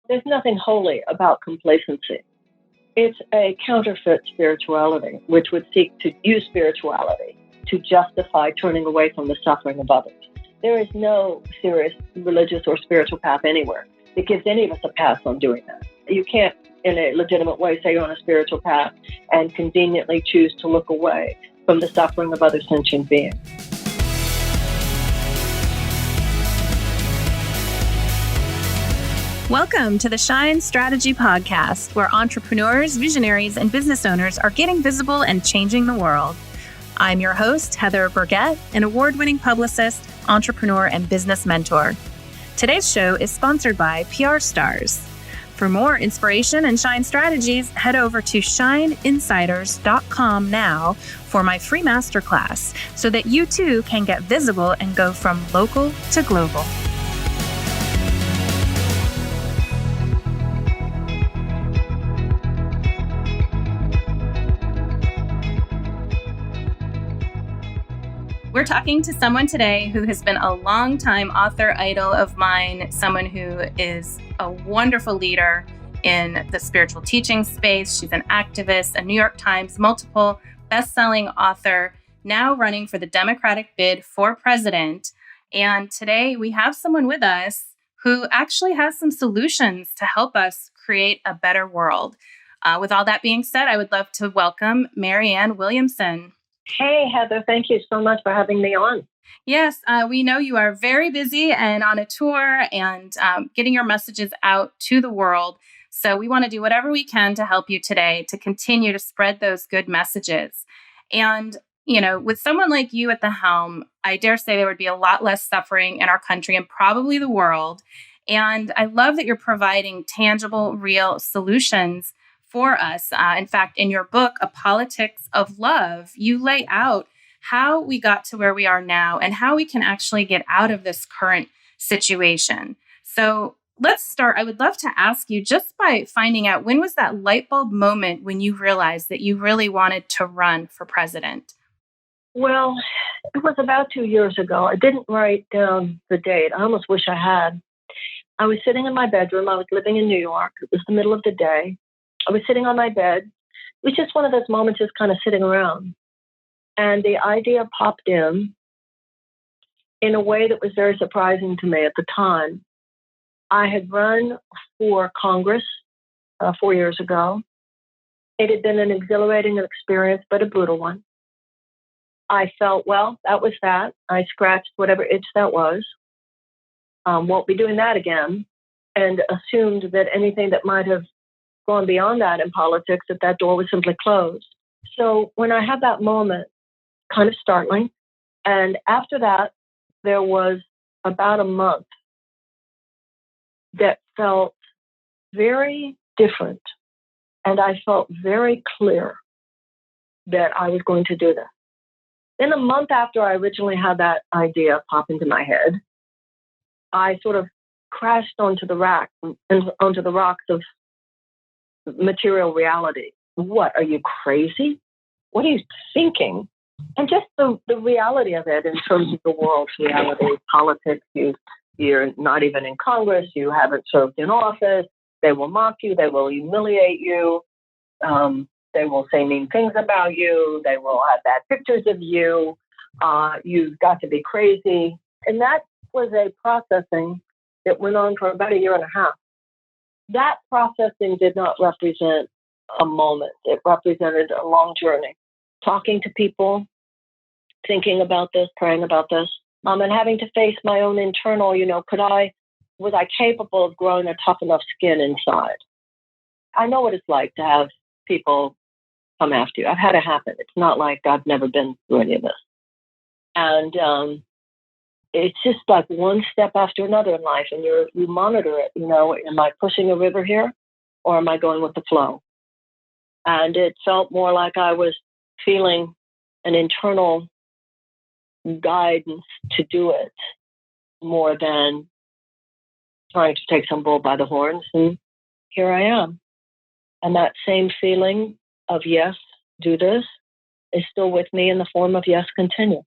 There's nothing holy about complacency. It's a counterfeit spirituality, which would seek to use spirituality to justify turning away from the suffering of others. There is no serious religious or spiritual path anywhere that gives any of us a pass on doing that. You can't, in a legitimate way, say you're on a spiritual path and conveniently choose to look away from the suffering of other sentient beings. Welcome to the Shine Strategy Podcast, where entrepreneurs, visionaries, and business owners are getting visible and changing the world. I'm your host, Heather Burgett, an award-winning publicist, entrepreneur, and business mentor. Today's show is sponsored by PR Stars. For more inspiration and Shine strategies, head over to shineinsiders.com now for my free masterclass so that you too can get visible and go from local to global. We're talking to someone today who has been a longtime author idol of mine, someone who is a wonderful leader in the spiritual teaching space. She's an activist, a New York Times multiple best-selling author, now running for the Democratic bid for president. And today we have someone with us who actually has some solutions to help us create a better world. With all that being said, I would love to welcome Marianne Williamson. Hey, Heather, thank you so much for having me on. Yes, we know you are very busy and on a tour and getting your messages out to the world. So we want to do whatever we can to help you today to continue to spread those good messages. And, you know, with someone like you at the helm, I dare say there would be a lot less suffering in our country and probably the world. And I love that you're providing tangible, real solutions for us. In fact, in your book, A Politics of Love, you lay out how we got to where we are now and how we can actually get out of this current situation. So let's start. I would love to ask you just by finding out, when was that light bulb moment when you realized that you really wanted to run for president? Well, it was about 2 years ago. I didn't write down the date. I almost wish I had. I was sitting in my bedroom. I was living in New York. It was the middle of the day. I was sitting on my bed. It was just one of those moments, just kind of sitting around. And the idea popped in a way that was very surprising to me at the time. I had run for Congress 4 years ago. It had been an exhilarating experience, but a brutal one. I felt, well, that was that. I scratched whatever itch that was. Won't be doing that again. And assumed that anything that might have gone beyond that in politics, that door was simply closed. So when I had that moment, kind of startling. And after that, there was about a month that felt very different. And I felt very clear that I was going to do this. Then a month after I originally had that idea pop into my head, I sort of crashed onto the rocks of material reality. What, are you crazy? What are you thinking? And just the reality of it in terms of the world's reality, politics, you're not even in Congress, you haven't served in office, they will mock you, they will humiliate you, they will say mean things about you, they will have bad pictures of you, you've got to be crazy. And that was a processing that went on for about 1.5 years. That processing did not represent a moment. It represented a long journey. Talking to people, thinking about this, praying about this, and having to face my own internal, was I capable of growing a tough enough skin inside? I know what it's like to have people come after you. I've had it happen. It's not like I've never been through any of this. And it's just like one step after another in life, and you monitor it. Am I pushing a river here, or am I going with the flow? And it felt more like I was feeling an internal guidance to do it, more than trying to take some bull by the horns. And here I am. And that same feeling of yes, do this, is still with me in the form of yes, continue.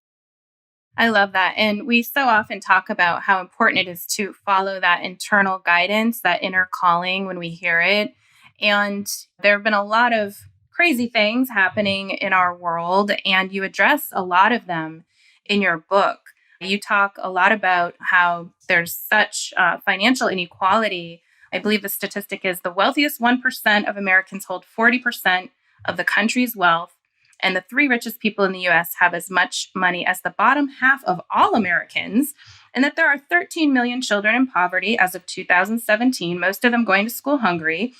I love that. And we so often talk about how important it is to follow that internal guidance, that inner calling when we hear it. And there have been a lot of crazy things happening in our world, and you address a lot of them in your book. You talk a lot about how there's such financial inequality. I believe the statistic is the wealthiest 1% of Americans hold 40% of the country's wealth, and the three richest people in the US have as much money as the bottom half of all Americans, and that there are 13 million children in poverty as of 2017, most of them going to school hungry.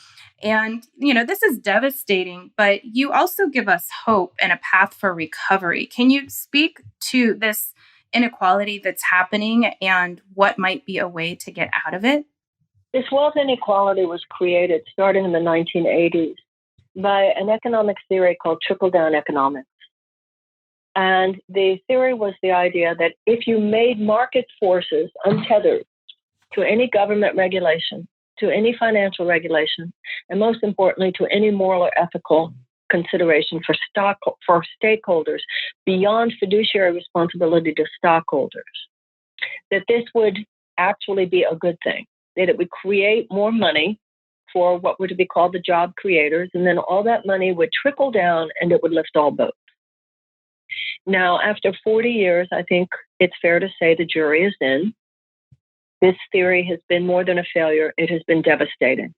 And, this is devastating, but you also give us hope and a path for recovery. Can you speak to this inequality that's happening and what might be a way to get out of it? This wealth inequality was created starting in the 1980s by an economic theory called trickle-down economics. And the theory was the idea that if you made market forces untethered to any government regulation, to any financial regulation, and most importantly, to any moral or ethical consideration for stakeholders beyond fiduciary responsibility to stockholders, that this would actually be a good thing, that it would create more money for what were to be called the job creators, and then all that money would trickle down and it would lift all boats. Now, after 40 years, I think it's fair to say the jury is in. This theory has been more than a failure. It has been devastating.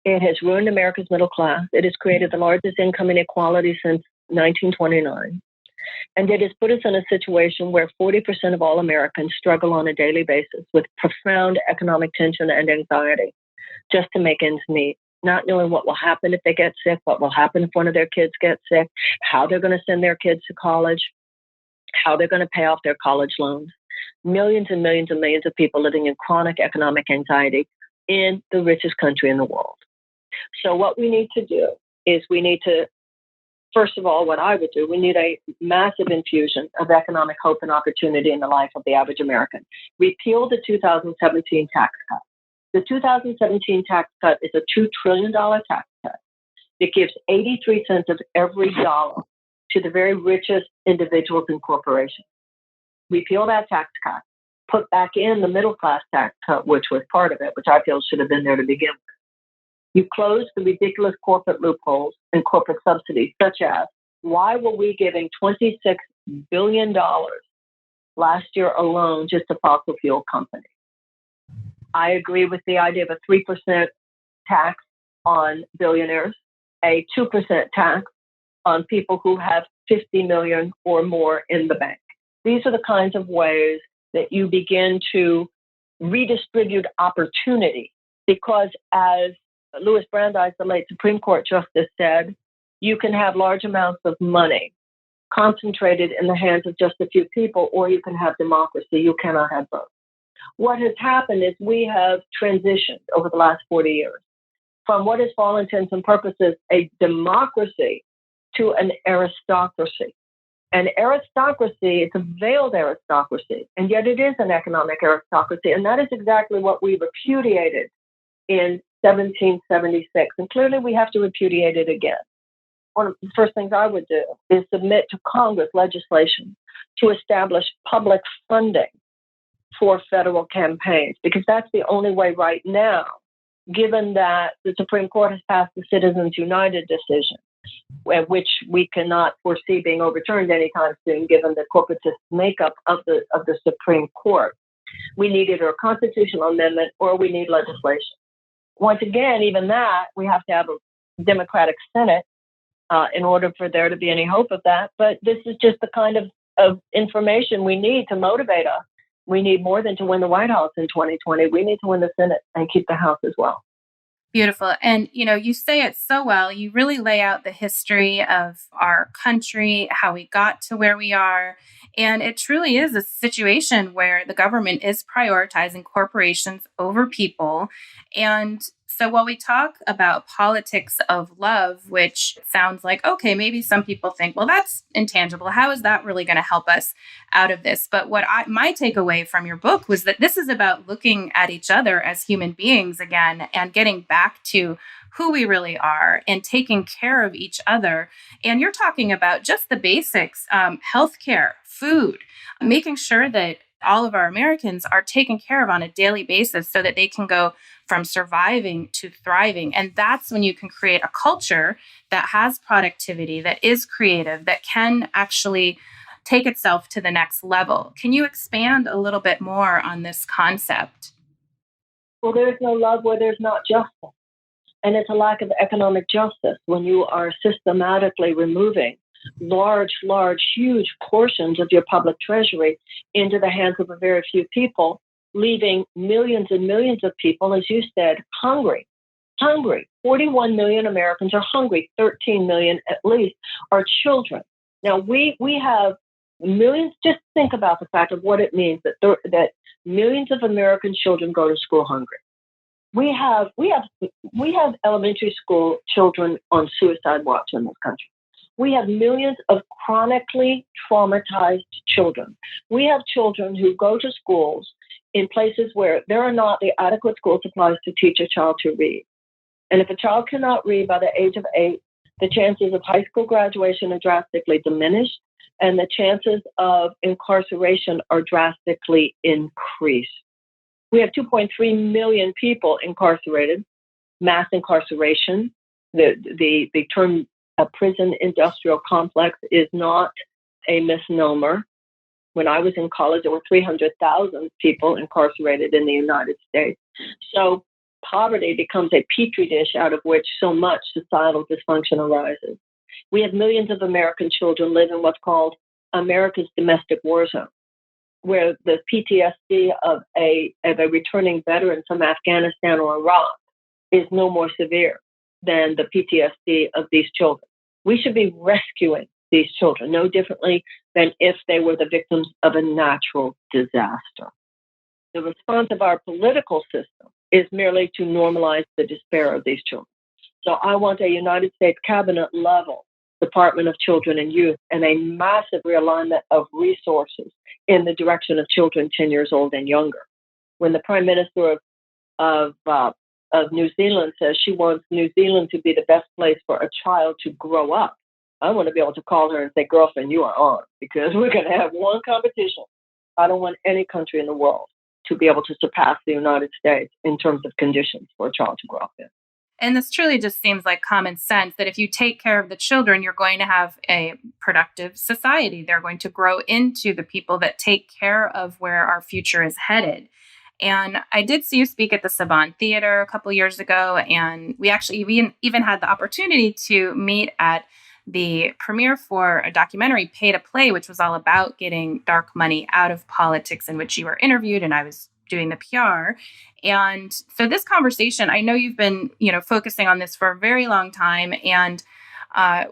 It has ruined America's middle class. It has created the largest income inequality since 1929. And it has put us in a situation where 40% of all Americans struggle on a daily basis with profound economic tension and anxiety just to make ends meet, not knowing what will happen if they get sick, what will happen if one of their kids gets sick, how they're going to send their kids to college, how they're going to pay off their college loans. Millions and millions and millions of people living in chronic economic anxiety in the richest country in the world. So what we need to do is we need to, first of all, what I would do, we need a massive infusion of economic hope and opportunity in the life of the average American. Repeal the 2017 tax cut. The 2017 tax cut is a $2 trillion tax cut. It gives 83 cents of every dollar to the very richest individuals and corporations. Repeal that tax cut. Put back in the middle class tax cut, which was part of it, which I feel should have been there to begin with. You close the ridiculous corporate loopholes and corporate subsidies, such as, why were we giving $26 billion last year alone just to fossil fuel companies? I agree with the idea of a 3% tax on billionaires, a 2% tax on people who have 50 million or more in the bank. These are the kinds of ways that you begin to redistribute opportunity, because as Louis Brandeis, the late Supreme Court justice, said, you can have large amounts of money concentrated in the hands of just a few people, or you can have democracy. You cannot have both. What has happened is we have transitioned over the last 40 years from what is, for all intents and purposes, a democracy to an aristocracy. An aristocracy, it's a veiled aristocracy, and yet it is an economic aristocracy. And that is exactly what we repudiated in 1776. And clearly we have to repudiate it again. One of the first things I would do is submit to Congress legislation to establish public funding for federal campaigns, because that's the only way right now, given that the Supreme Court has passed the Citizens United decision, which we cannot foresee being overturned anytime soon, given the corporatist makeup of the Supreme Court. We need either a constitutional amendment or we need legislation. Once again, even that, we have to have a Democratic Senate in order for there to be any hope of that. But this is just the kind of information we need to motivate us. We need more than to win the White House in 2020. We need to win the Senate and keep the House as well. Beautiful. And, you say it so well. You really lay out the history of our country, how we got to where we are. And it truly is a situation where the government is prioritizing corporations over people. And so while we talk about politics of love, which sounds like, okay, maybe some people think, well, that's intangible. How is that really going to help us out of this? But my takeaway from your book was that this is about looking at each other as human beings again and getting back to who we really are and taking care of each other. And you're talking about just the basics, healthcare, food, making sure that all of our Americans are taken care of on a daily basis so that they can go from surviving to thriving. And that's when you can create a culture that has productivity, that is creative, that can actually take itself to the next level. Can you expand a little bit more on this concept? Well, there's no love where there's not justice. And it's a lack of economic justice when you are systematically removing huge portions of your public treasury into the hands of a very few people, leaving millions and millions of people, as you said, hungry. Hungry. 41 million Americans are hungry. 13 million at least are children. Now, we have millions. Just think about the fact of what it means that millions of American children go to school hungry. We have elementary school children on suicide watch in this country. We have millions of chronically traumatized children. We have children who go to schools in places where there are not the adequate school supplies to teach a child to read. And if a child cannot read by the age of 8, the chances of high school graduation are drastically diminished, and the chances of incarceration are drastically increased. We have 2.3 million people incarcerated, mass incarceration. The term prison industrial complex is not a misnomer. When I was in college, there were 300,000 people incarcerated in the United States. So poverty becomes a petri dish out of which so much societal dysfunction arises. We have millions of American children live in what's called America's domestic war zone, where the PTSD of a returning veteran from Afghanistan or Iraq is no more severe than the PTSD of these children. We should be rescuing these children no differently than if they were the victims of a natural disaster. The response of our political system is merely to normalize the despair of these children. So I want a United States cabinet level Department of Children and Youth and a massive realignment of resources in the direction of children 10 years old and younger. When the Prime Minister of New Zealand says she wants New Zealand to be the best place for a child to grow up, I want to be able to call her and say, girlfriend, you are on, because we're going to have one competition. I don't want any country in the world to be able to surpass the United States in terms of conditions for a child to grow up in. And this truly just seems like common sense that if you take care of the children, you're going to have a productive society. They're going to grow into the people that take care of where our future is headed. And I did see you speak at the Saban Theater a couple years ago, and we actually even had the opportunity to meet at the premiere for a documentary, Pay to Play, which was all about getting dark money out of politics, in which you were interviewed and I was doing the PR. And so this conversation, I know you've been, focusing on this for a very long time. And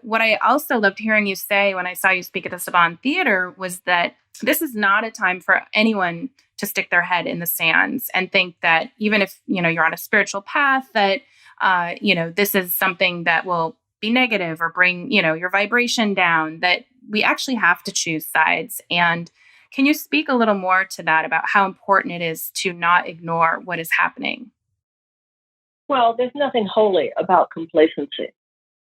what I also loved hearing you say when I saw you speak at the Saban Theater was that this is not a time for anyone to stick their head in the sands and think that even if, you're on a spiritual path, that, this is something that will be negative or bring, your vibration down, that we actually have to choose sides. And can you speak a little more to that about how important it is to not ignore what is happening? Well, there's nothing holy about complacency.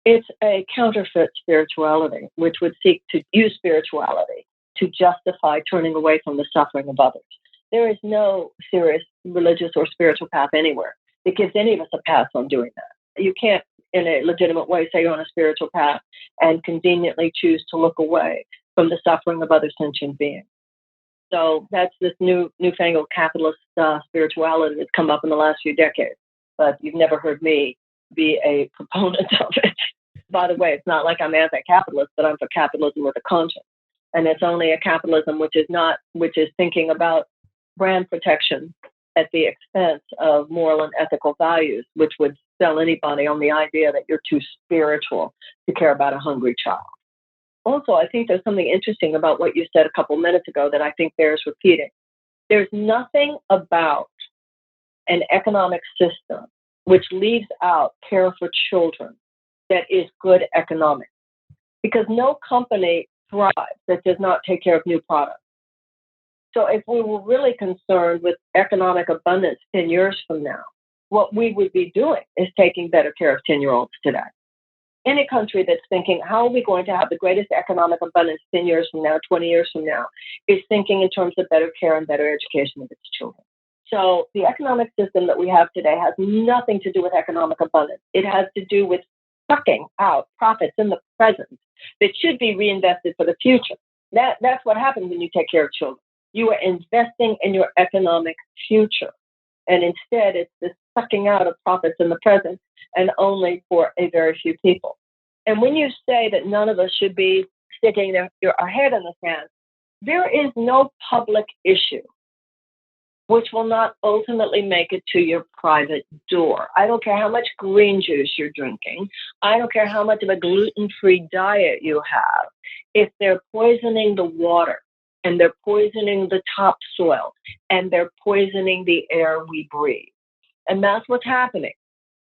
It's a counterfeit spirituality, which would seek to use spirituality to justify turning away from the suffering of others. There is no serious religious or spiritual path anywhere that gives any of us a pass on doing that. You can't, in a legitimate way, say you're on a spiritual path and conveniently choose to look away from the suffering of other sentient beings. So that's this newfangled capitalist spirituality that's come up in the last few decades. But you've never heard me be a proponent of it. By the way, it's not like I'm anti-capitalist, but I'm for capitalism with a conscience. And it's only a capitalism which is thinking about brand protection at the expense of moral and ethical values, which would sell anybody on the idea that you're too spiritual to care about a hungry child. Also, I think there's something interesting about what you said a couple minutes ago that I think bears repeating. There's nothing about an economic system which leaves out care for children that is good economics, because no company thrives that does not take care of new products. So if we were really concerned with economic abundance 10 years from now, what we would be doing is taking better care of 10-year-olds today. Any country that's thinking, how are we going to have the greatest economic abundance 10 years from now, 20 years from now, is thinking in terms of better care and better education of its children. So the economic system that we have today has nothing to do with economic abundance. It has to do with sucking out profits in the present that should be reinvested for the future. That's what happens when you take care of children. You are investing in your economic future. And instead, it's this sucking out of profits in the present and only for a very few people. And when you say that none of us should be sticking our head in the sand, there is no public issue which will not ultimately make it to your private door. I don't care how much green juice you're drinking. I don't care how much of a gluten-free diet you have. If they're poisoning the water, and they're poisoning the topsoil, and they're poisoning the air we breathe. And that's what's happening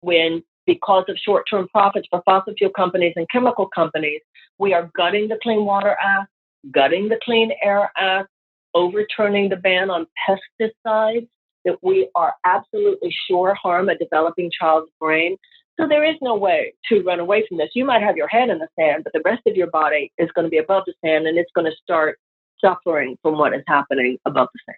when, because of short-term profits for fossil fuel companies and chemical companies, we are gutting the Clean Water Act, gutting the Clean Air Act, overturning the ban on pesticides that we are absolutely sure harm a developing child's brain. So there is no way to run away from this. You might have your head in the sand, but the rest of your body is going to be above the sand, and it's going to start suffering from what is happening above the sand.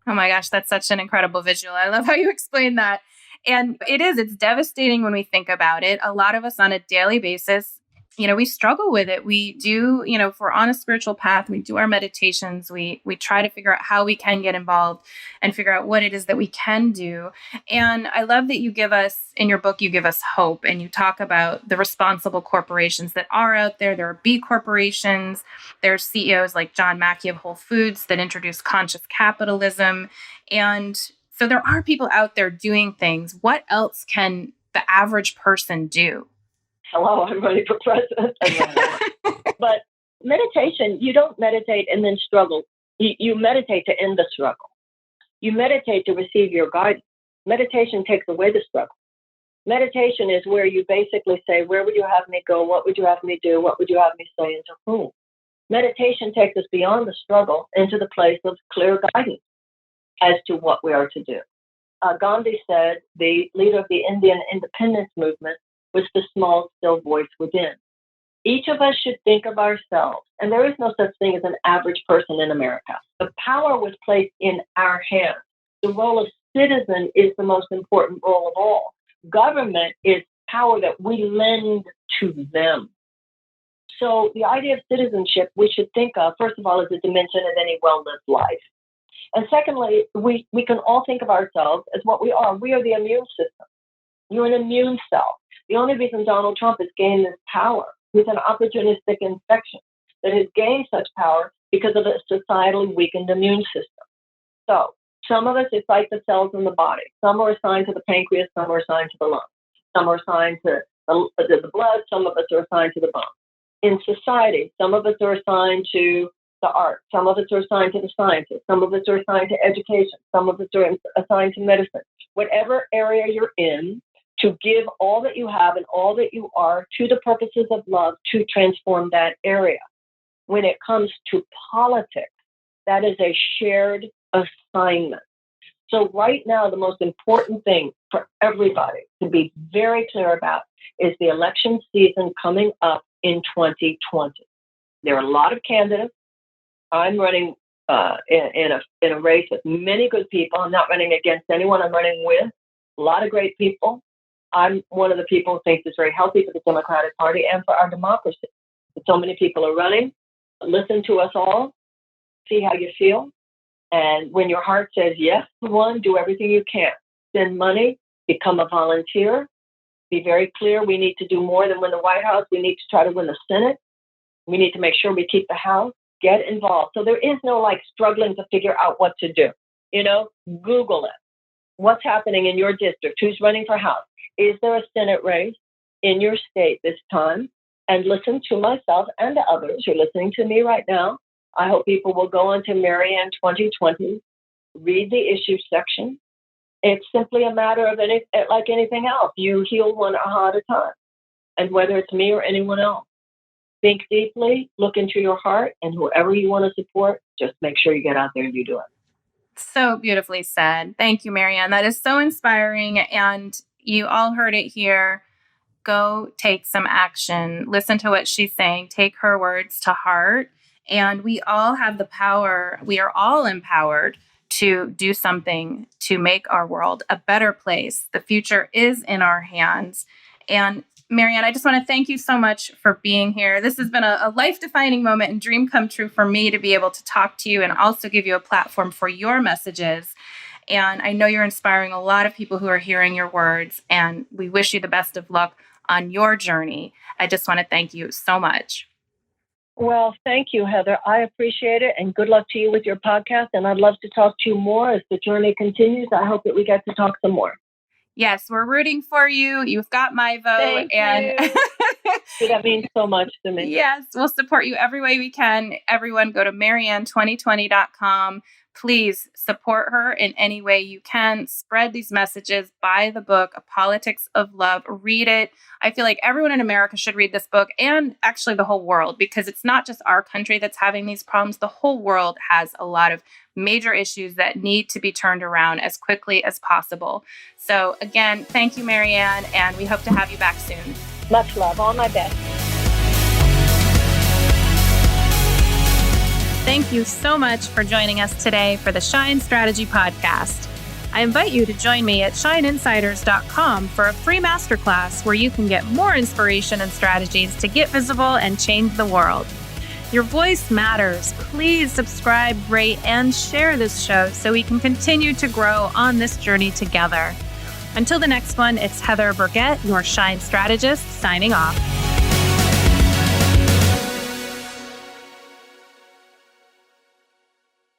Oh my gosh, that's such an incredible visual. I love how you explain that. And it's devastating when we think about it. A lot of us on a daily basis, we struggle with it. We do, if we're on a spiritual path, we do our meditations, we try to figure out how we can get involved and figure out what it is that we can do. And I love that in your book, you give us hope, and you talk about the responsible corporations that are out there. There are B corporations. There's CEOs like John Mackey of Whole Foods that introduce conscious capitalism. And so there are people out there doing things. What else can the average person do? Hello, I'm running for president. But meditation, you don't meditate and then struggle. You meditate to end the struggle. You meditate to receive your guidance. Meditation takes away the struggle. Meditation is where you basically say, where would you have me go? What would you have me do? What would you have me say, and to whom? Meditation takes us beyond the struggle into the place of clear guidance as to what we are to do. Gandhi said the leader of the Indian independence movement was the small, still voice within. Each of us should think of ourselves, and there is no such thing as an average person in America. The power was placed in our hands. The role of citizen is the most important role of all. Government is power that we lend to them. So the idea of citizenship we should think of, first of all, as a dimension of any well-lived life. And secondly, we can all think of ourselves as what we are. We are the immune system. You're an immune cell. The only reason Donald Trump has gained this power is an opportunistic infection that has gained such power because of a societally weakened immune system. So some of us, it's like the cells in the body. Some are assigned to the pancreas, some are assigned to the lungs. Some are assigned to the blood, some of us are assigned to the bone. In society, some of us are assigned to the arts, some of us are assigned to the sciences, some of us are assigned to education, some of us are assigned to medicine. Whatever area you're in, to give all that you have and all that you are to the purposes of love to transform that area. When it comes to politics, that is a shared assignment. So right now, the most important thing for everybody to be very clear about is the election season coming up in 2020. There are a lot of candidates. I'm running in a race with many good people. I'm not running against anyone. I'm running with a lot of great people. I'm one of the people who thinks it's very healthy for the Democratic Party and for our democracy. But so many people are running. Listen to us all. See how you feel. And when your heart says yes to one, do everything you can. Send money. Become a volunteer. Be very clear. We need to do more than win the White House. We need to try to win the Senate. We need to make sure we keep the House. Get involved. So there is no struggling to figure out what to do. Google it. What's happening in your district? Who's running for House? Is there a Senate race in your state this time? And listen to myself and to others who are listening to me right now. I hope people will go on to Marianne 2020, read the issue section. It's simply a matter of like anything else. You heal one aha at a time. And whether it's me or anyone else, think deeply, look into your heart, and whoever you want to support, just make sure you get out there and you do it. So beautifully said. Thank you, Marianne. That is so inspiring. And you all heard it here. Go take some action. Listen to what she's saying. Take her words to heart. And we all have the power. We are all empowered to do something to make our world a better place. The future is in our hands. And Marianne, I just want to thank you so much for being here. This has been a life-defining moment and dream come true for me to be able to talk to you and also give you a platform for your messages. And I know you're inspiring a lot of people who are hearing your words, and we wish you the best of luck on your journey. I just want to thank you so much. Well, thank you, Heather. I appreciate it, and good luck to you with your podcast. And I'd love to talk to you more as the journey continues. I hope that we get to talk some more. Yes, we're rooting for you. You've got my vote. Thank you. That means so much to me. Yes, we'll support you every way we can. Everyone, go to Marianne2020.com. Please support her in any way you can. Spread these messages. Buy the book, A Politics of Love. Read it. I feel like everyone in America should read this book, and actually the whole world, because it's not just our country that's having these problems. The whole world has a lot of major issues that need to be turned around as quickly as possible. So again, thank you, Marianne, and we hope to have you back soon. Much love. All my best. Thank you so much for joining us today for the Shine Strategy Podcast. I invite you to join me at shineinsiders.com for a free masterclass where you can get more inspiration and strategies to get visible and change the world. Your voice matters. Please subscribe, rate, and share this show so we can continue to grow on this journey together. Until the next one, it's Heather Burgett, your Shine Strategist, signing off.